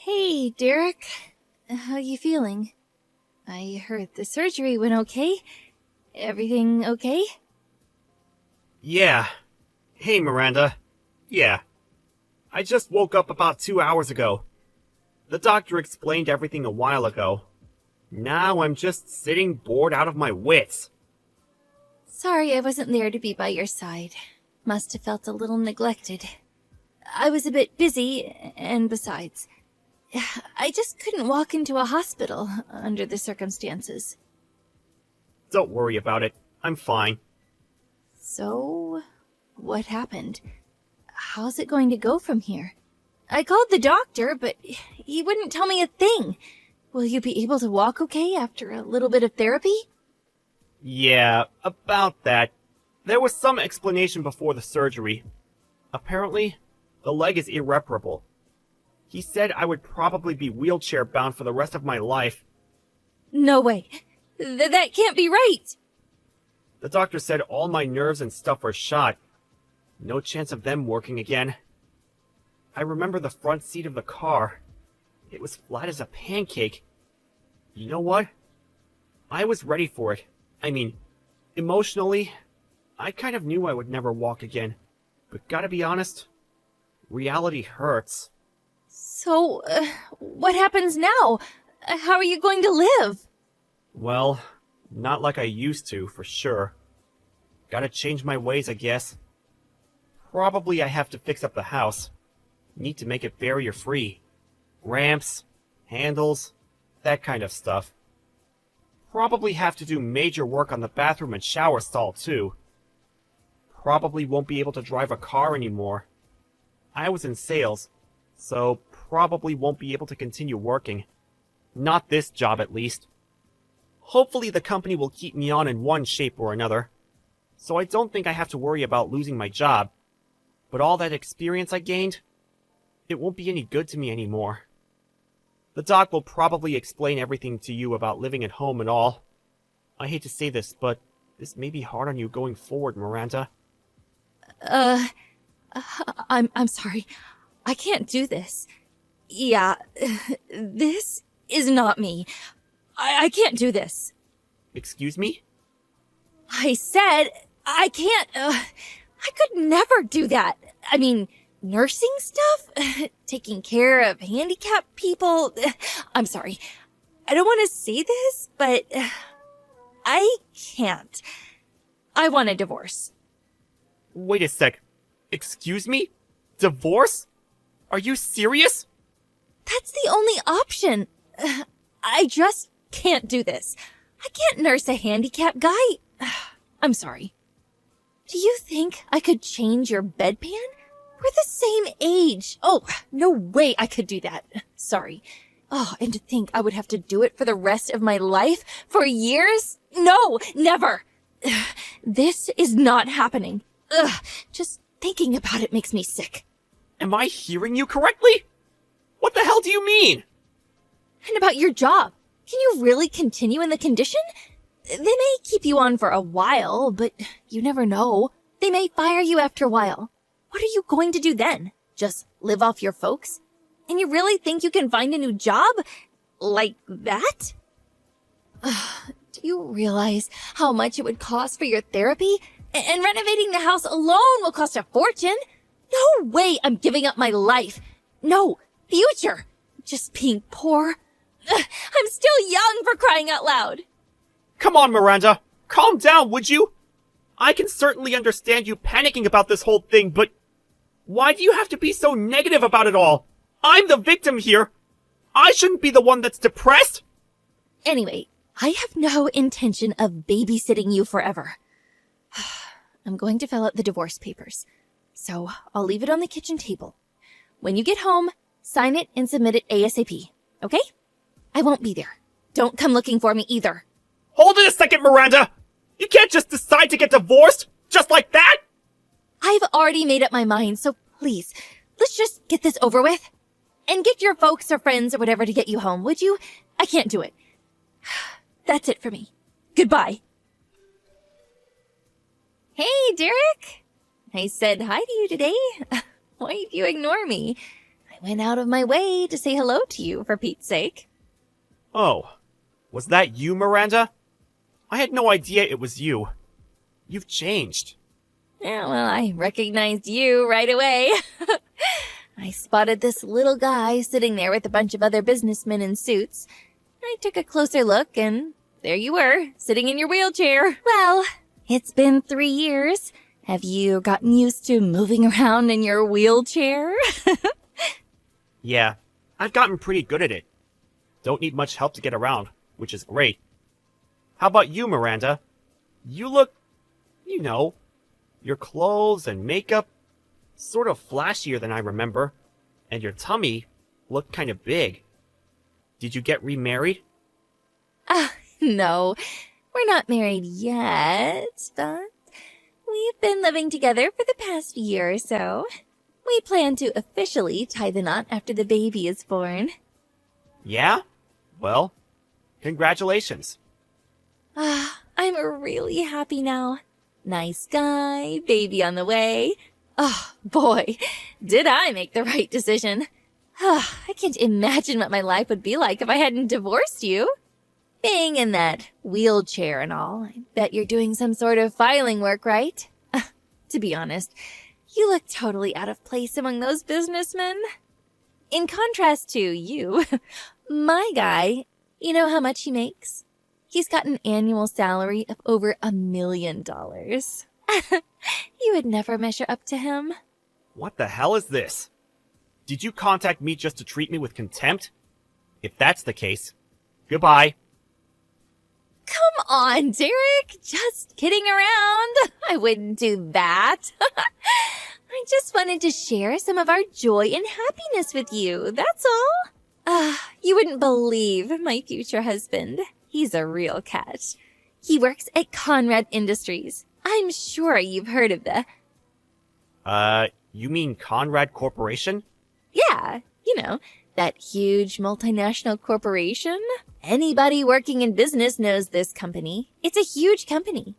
Hey, Derek. How you feeling? I heard the surgery went okay. Everything okay? Yeah. Hey, Miranda. Yeah. I just woke up about 2 hours ago. The doctor explained everything a while ago. Now I'm just sitting bored out of my wits. Sorry I wasn't there to be by your side. Must have felt a little neglected. I was a bit busy, and besides, I just couldn't walk into a hospital under the circumstances. Don't worry about it. I'm fine. So, what happened? How's it going to go from here? I called the doctor, but he wouldn't tell me a thing. Will you be able to walk okay after a little bit of therapy? Yeah, about that. There was some explanation before the surgery. Apparently, the leg is irreparable. He said I would probably be wheelchair-bound for the rest of my life. No way. That can't be right. The doctor said all my nerves and stuff were shot. No chance of them working again. I remember the front seat of the car. It was flat as a pancake. You know what? I was ready for it. I mean, emotionally, I kind of knew I would never walk again. But gotta be honest, reality hurts. So, what happens now? How are you going to live? Well, not like I used to, for sure. Gotta change my ways, I guess. Probably I have to fix up the house. Need to make it barrier-free. Ramps, handles, that kind of stuff. Probably have to do major work on the bathroom and shower stall, too. Probably won't be able to drive a car anymore. I was in sales, so probably won't be able to continue working. Not this job, at least. Hopefully the company will keep me on in one shape or another. So I don't think I have to worry about losing my job. But all that experience I gained, it won't be any good to me anymore. The doc will probably explain everything to you about living at home and all. I hate to say this, but this may be hard on you going forward, Miranda. I'm sorry. I can't do this. Yeah, this is not me. I can't do this. Excuse me? I said I can't. I could never do that. I mean, nursing stuff? Taking care of handicapped people? I'm sorry. I don't want to say this, but I can't. I want a divorce. Wait a sec. Excuse me? Divorce? Are you serious? That's the only option. I just can't do this. I can't nurse a handicapped guy. I'm sorry. Do you think I could change your bedpan? We're the same age. Oh, no way I could do that. Sorry. Oh, and to think I would have to do it for the rest of my life? For years? No, never. This is not happening. Just thinking about it makes me sick. Am I hearing you correctly? What the hell do you mean? And about your job. Can you really continue in the condition? They may keep you on for a while, but you never know. They may fire you after a while. What are you going to do then? Just live off your folks? And you really think you can find a new job? Like that? Do you realize how much it would cost for your therapy? And renovating the house alone will cost a fortune. No way I'm giving up my life. No, future. Just being poor. I'm still young, for crying out loud. Come on, Miranda. Calm down, would you? I can certainly understand you panicking about this whole thing, but why do you have to be so negative about it all? I'm the victim here. I shouldn't be the one that's depressed. Anyway, I have no intention of babysitting you forever. I'm going to fill out the divorce papers, so I'll leave it on the kitchen table. When you get home, sign it and submit it ASAP, okay? I won't be there. Don't come looking for me either. Hold it a second, Miranda! You can't just decide to get divorced, just like that! I've already made up my mind, so please, let's just get this over with. And get your folks or friends or whatever to get you home, would you? I can't do it. That's it for me. Goodbye. Hey, Derek. I said hi to you today. Why did you ignore me? I went out of my way to say hello to you, for Pete's sake. Oh, was that you, Miranda? I had no idea it was you. You've changed. Yeah, well, I recognized you right away. I spotted this little guy sitting there with a bunch of other businessmen in suits. I took a closer look, and there you were, sitting in your wheelchair. Well, it's been 3 years. Have you gotten used to moving around in your wheelchair? Yeah, I've gotten pretty good at it. Don't need much help to get around, which is great. How about you, Miranda? You look, your clothes and makeup, sort of flashier than I remember, and your tummy looked kind of big. Did you get remarried? No, we're not married yet, but we've been living together for the past year or so. We plan to officially tie the knot after the baby is born. Yeah? Well, congratulations. I'm really happy now. Nice guy, baby on the way. Oh, boy, did I make the right decision. I can't imagine what my life would be like if I hadn't divorced you. Being in that wheelchair and all, I bet you're doing some sort of filing work, right? To be honest, you look totally out of place among those businessmen. In contrast to you, my guy, you know how much he makes? He's got an annual salary of over $1 million. You would never measure up to him. What the hell is this? Did you contact me just to treat me with contempt? If that's the case, goodbye. Come on, Derek. Just kidding around. I wouldn't do that. I just wanted to share some of our joy and happiness with you, that's all. You wouldn't believe my future husband. He's a real catch. He works at Conrad Industries. I'm sure you've heard of the... You mean Conrad Corporation? Yeah, that huge multinational corporation. Anybody working in business knows this company. It's a huge company.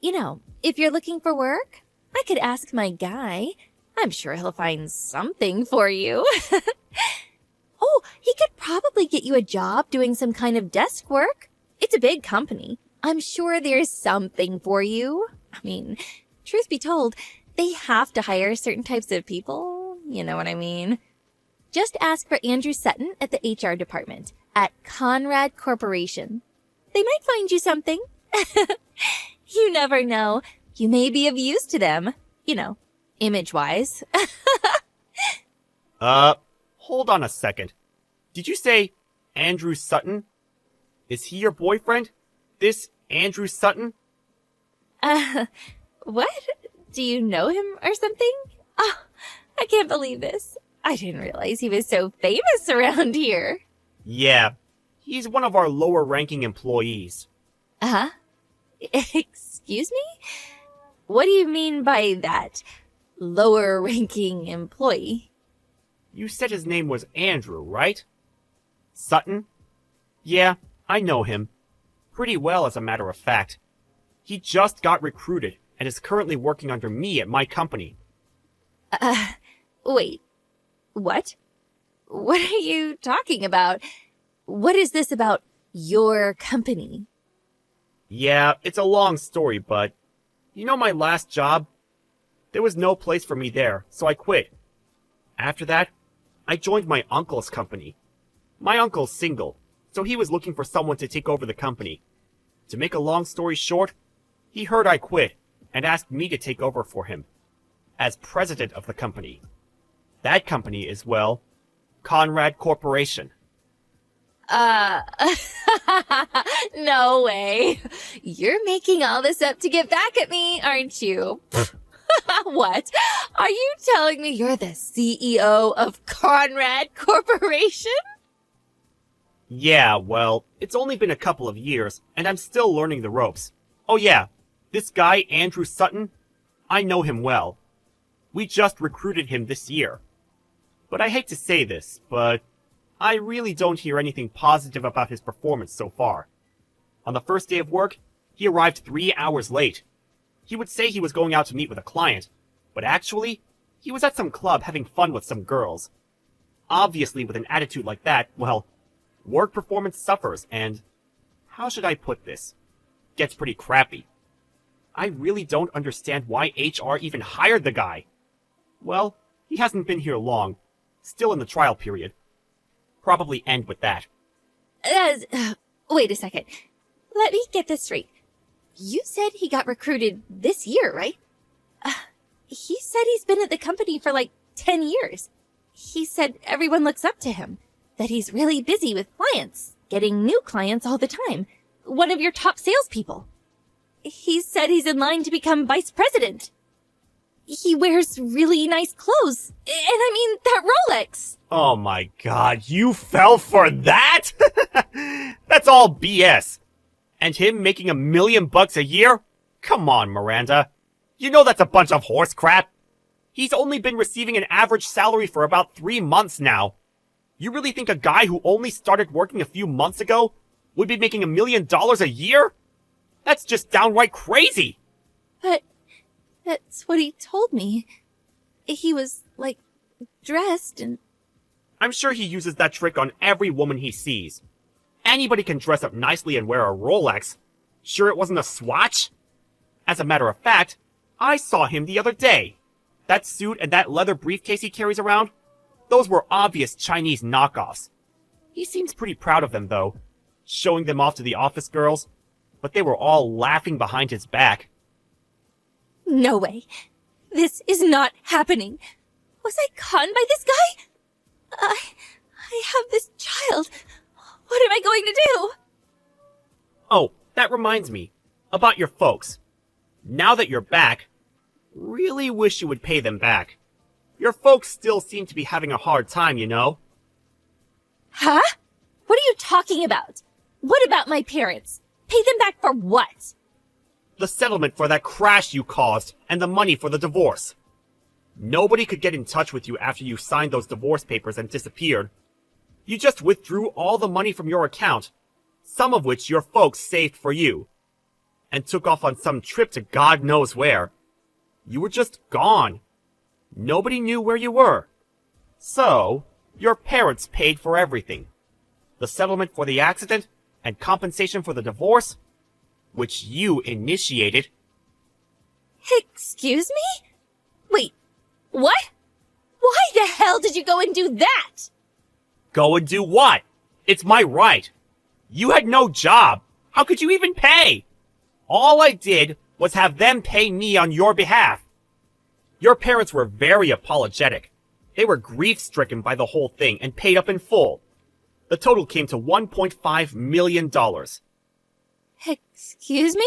If you're looking for work, I could ask my guy. I'm sure he'll find something for you. Oh, he could probably get you a job doing some kind of desk work. It's a big company. I'm sure there's something for you. I mean, truth be told, they have to hire certain types of people. You know what I mean? Just ask for Andrew Sutton at the HR department at Conrad Corporation. They might find you something. You never know. You may be of use to them. Image-wise. Hold on a second. Did you say Andrew Sutton? Is he your boyfriend? This Andrew Sutton? What? Do you know him or something? Oh, I can't believe this. I didn't realize he was so famous around here. Yeah, he's one of our lower-ranking employees. Uh-huh. Excuse me? What do you mean by that? Lower-ranking employee? You said his name was Andrew, right? Sutton? Yeah, I know him. Pretty well, as a matter of fact. He just got recruited and is currently working under me at my company. Wait. What? What are you talking about? What is this about your company? Yeah, it's a long story, but my last job? There was no place for me there, so I quit. After that, I joined my uncle's company. My uncle's single, so he was looking for someone to take over the company. To make a long story short, he heard I quit and asked me to take over for him as president of the company. That company is, well, Conrad Corporation. No way. You're making all this up to get back at me, aren't you? What? Are you telling me you're the CEO of Conrad Corporation? Yeah, well, it's only been a couple of years, and I'm still learning the ropes. Oh yeah, this guy, Andrew Sutton, I know him well. We just recruited him this year. But I hate to say this, but I really don't hear anything positive about his performance so far. On the first day of work, he arrived 3 hours late. He would say he was going out to meet with a client, but actually, he was at some club having fun with some girls. Obviously, with an attitude like that, well, work performance suffers and, how should I put this, gets pretty crappy. I really don't understand why HR even hired the guy. Well, he hasn't been here long. Still in the trial period. Probably end with that. Wait a second. Let me get this straight. You said he got recruited this year, right? He said he's been at the company for like 10 years. He said everyone looks up to him, that he's really busy with clients, getting new clients all the time. One of your top salespeople. He said he's in line to become vice president. He wears really nice clothes. And I mean, that Rolex. Oh my god, you fell for that? That's all BS. And him making $1 million a year? Come on, Miranda. You know that's a bunch of horse crap. He's only been receiving an average salary for about 3 months now. You really think a guy who only started working a few months ago would be making $1 million a year? That's just downright crazy. But that's what he told me. He was, like, dressed and... I'm sure he uses that trick on every woman he sees. Anybody can dress up nicely and wear a Rolex. Sure it wasn't a Swatch? As a matter of fact, I saw him the other day. That suit and that leather briefcase he carries around, those were obvious Chinese knockoffs. He seems pretty proud of them, though, showing them off to the office girls, but they were all laughing behind his back. No way. This is not happening. Was I conned by this guy? I have this child. What am I going to do? Oh, that reminds me. About your folks. Now that you're back, really wish you would pay them back. Your folks still seem to be having a hard time, you know? Huh? What are you talking about? What about my parents? Pay them back for what? The settlement for that crash you caused, and the money for the divorce. Nobody could get in touch with you after you signed those divorce papers and disappeared. You just withdrew all the money from your account, some of which your folks saved for you, and took off on some trip to God knows where. You were just gone. Nobody knew where you were. So, your parents paid for everything. The settlement for the accident and compensation for the divorce, which you initiated. Excuse me? Wait, what? Why the hell did you go and do that? Go and do what? It's my right. You had no job. How could you even pay? All I did was have them pay me on your behalf. Your parents were very apologetic. They were grief-stricken by the whole thing and paid up in full. The total came to $1.5 million. Excuse me?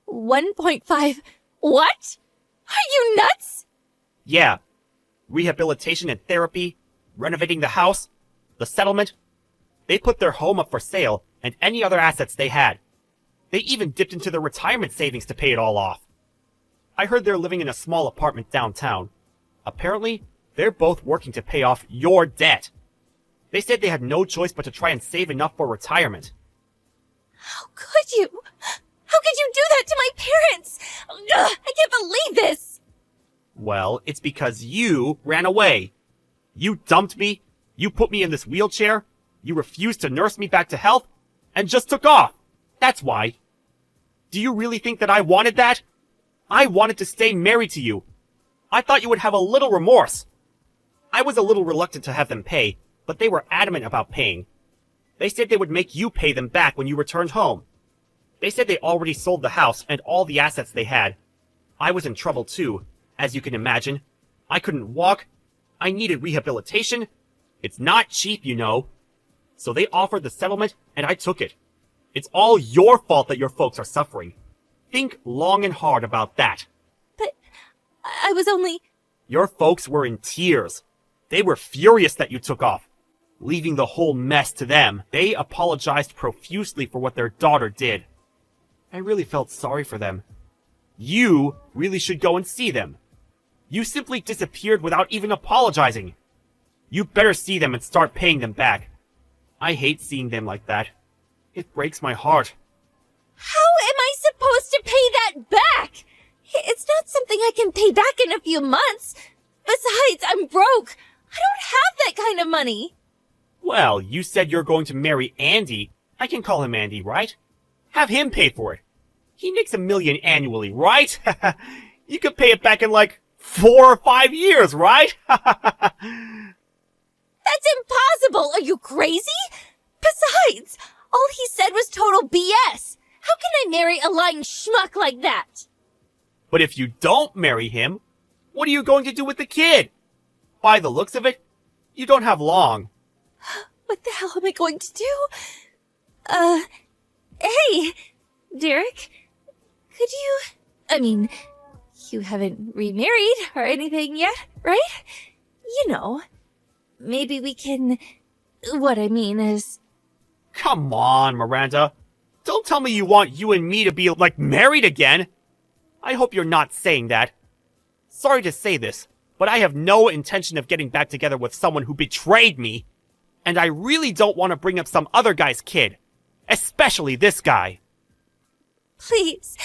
1.5... What? Are you nuts? Yeah. Rehabilitation and therapy, renovating the house, the settlement. They put their home up for sale and any other assets they had. They even dipped into their retirement savings to pay it all off. I heard they're living in a small apartment downtown. Apparently, they're both working to pay off your debt. They said they had no choice but to try and save enough for retirement. How could you? How could you do that to my parents? Ugh, I can't believe this! Well, it's because you ran away. You dumped me, you put me in this wheelchair, you refused to nurse me back to health, and just took off. That's why. Do you really think that I wanted that? I wanted to stay married to you. I thought you would have a little remorse. I was a little reluctant to have them pay, but they were adamant about paying. They said they would make you pay them back when you returned home. They said they already sold the house and all the assets they had. I was in trouble too, as you can imagine. I couldn't walk. I needed rehabilitation. It's not cheap, you know. So they offered the settlement, and I took it. It's all your fault that your folks are suffering. Think long and hard about that. But I was only... Your folks were in tears. They were furious that you took off, leaving the whole mess to them. They apologized profusely for what their daughter did. I really felt sorry for them. You really should go and see them. You simply disappeared without even apologizing. You better see them and start paying them back. I hate seeing them like that. It breaks my heart. How am I supposed to pay that back? It's not something I can pay back in a few months. Besides, I'm broke. I don't have that kind of money. Well, you said you're going to marry Andy. I can call him Andy, right? Have him pay for it. He makes $1 million annually, right? You could pay it back in like 4 or 5 years, right? That's impossible! Are you crazy? Besides, all he said was total BS. How can I marry a lying schmuck like that? But if you don't marry him, what are you going to do with the kid? By the looks of it, you don't have long. What the hell am I going to do? Hey, Derek, could you... I mean, you haven't remarried or anything yet, right? You know, maybe we can... What I mean is... Come on, Miranda. Don't tell me you want you and me to be, like, married again. I hope you're not saying that. Sorry to say this, but I have no intention of getting back together with someone who betrayed me. And I really don't want to bring up some other guy's kid. Especially this guy. Please,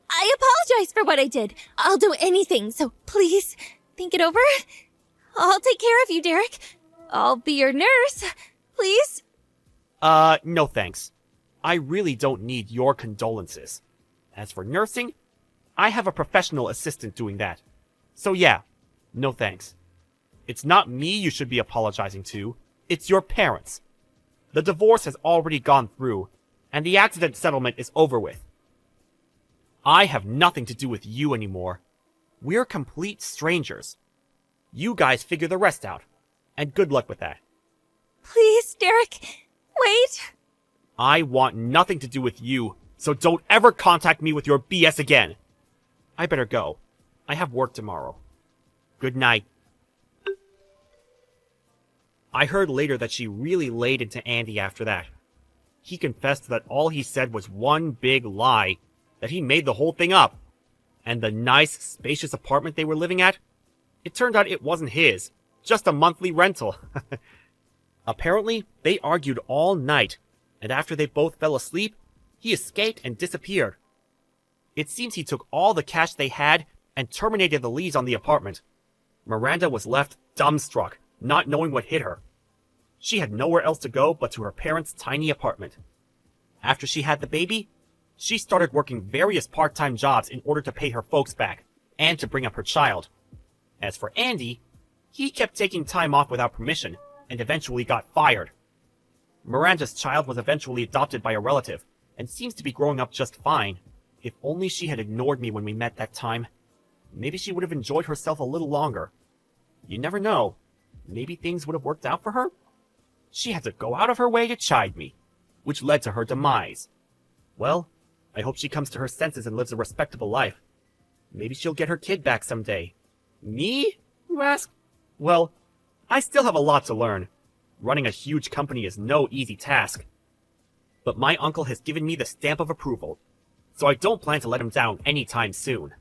I apologize for what I did. I'll do anything, so please, think it over. I'll take care of you, Derek. I'll be your nurse. Please? No thanks. I really don't need your condolences. As for nursing, I have a professional assistant doing that. So yeah, no thanks. It's not me you should be apologizing to. It's your parents. The divorce has already gone through, and the accident settlement is over with. I have nothing to do with you anymore. We're complete strangers. You guys figure the rest out, and good luck with that. Please, Derek, wait. I want nothing to do with you, so don't ever contact me with your BS again. I better go. I have work tomorrow. Good night. I heard later that she really laid into Andy after that. He confessed that all he said was one big lie, that he made the whole thing up. And the nice, spacious apartment they were living at? It turned out it wasn't his, just a monthly rental. Apparently, they argued all night, and after they both fell asleep, he escaped and disappeared. It seems he took all the cash they had and terminated the lease on the apartment. Miranda was left dumbstruck, not knowing what hit her. She had nowhere else to go but to her parents' tiny apartment. After she had the baby, she started working various part-time jobs in order to pay her folks back and to bring up her child. As for Andy, he kept taking time off without permission and eventually got fired. Miranda's child was eventually adopted by a relative and seems to be growing up just fine. If only she had ignored me when we met that time, maybe she would have enjoyed herself a little longer. You never know. Maybe things would have worked out for her? She had to go out of her way to chide me, which led to her demise. Well, I hope she comes to her senses and lives a respectable life. Maybe she'll get her kid back someday. Me? You ask? Well, I still have a lot to learn. Running a huge company is no easy task. But my uncle has given me the stamp of approval, so I don't plan to let him down anytime soon.